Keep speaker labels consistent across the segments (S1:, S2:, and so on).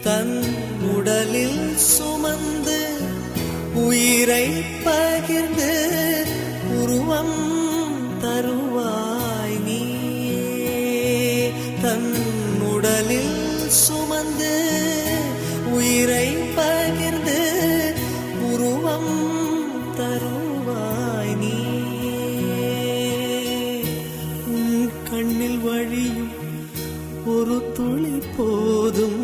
S1: தன் உடலில் சுமந்து உயிரை பகிர்ந்து உருவம் தருவாய் நீயே. தன் உடலில் சுமந்து உயிரை பகிர்ந்து உருவம் தருவாய் நீயே. உன் கண்ணில் வழியும் ஒரு துளி போதும்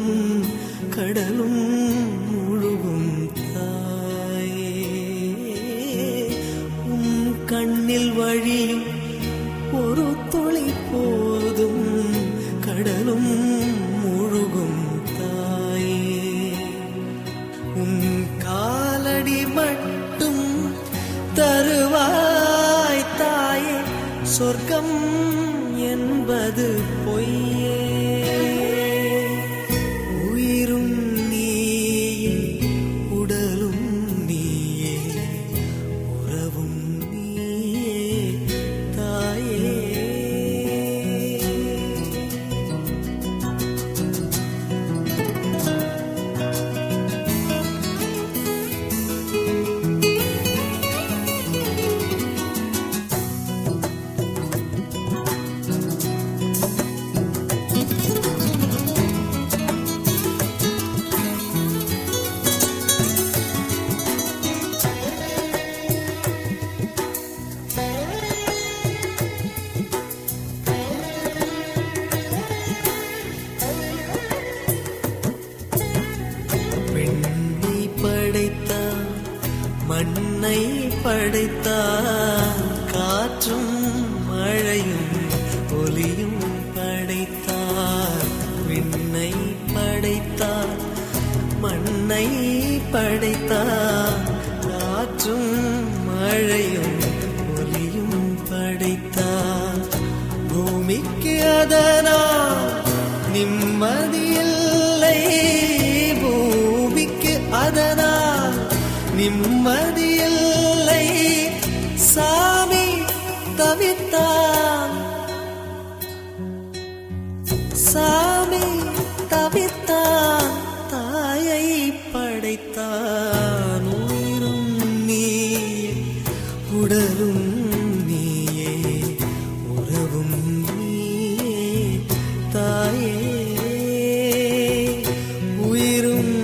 S1: கடலும் முழுகும் தாயே. உன் கண்ணில் வழியும் ஒரு துளி போதும் கடலும் முழுகும் தாயே. உன் காலடி மட்டும் தருவாய் தாயே, சொர்க்கம் என்பது பொய்யே. உயிரும் நீயே, உடலும் நீயே, உறவும் நீயே தாயே. மண்ணை படைத்தார், காற்றும் மழையும் ஒலியும் படைத்தார். விண்ணை படைத்தார், மண்ணை படைத்தார், காற்றும் மழையும் ஒலியும் படைத்தார். பூமிக்கு அதனால் நிம்மதியில்லை, பூமிக்கு அதனால் நிம்மதியில்லை. சாமி தவித்தான், சாமி தவித்தான், தாயை படைத்தான். உயிரும் நீயே, உடலும் நீயே, உறவும் நீயே தாயே. உயிரும்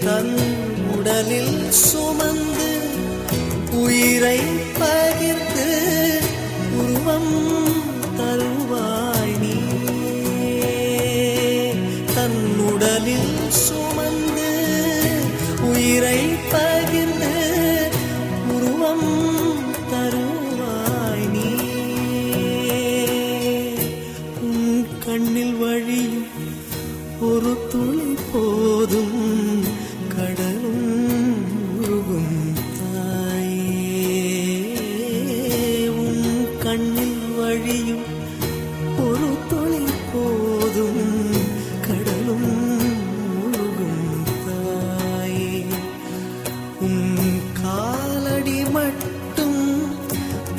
S1: தன் உடலில் சுமந்து உயிரை பகிர்ந்து உருவம் தருவாய் நீயே. தன் உடலில் சுமந்து உயிரை பகிர்ந்து உருவம் தருவாய் நீயே. உன் கண்ணில் வழியும் ஒரு துளி போதும் கடலும் முழுகும் தாயே. உன் கண்ணில் வழியும் ஒரு துளி போதும் கடலும் முழுகும் தாயே. உன் காலடி மட்டும்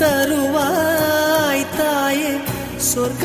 S1: தருவாய் தாயே, சொர்க்க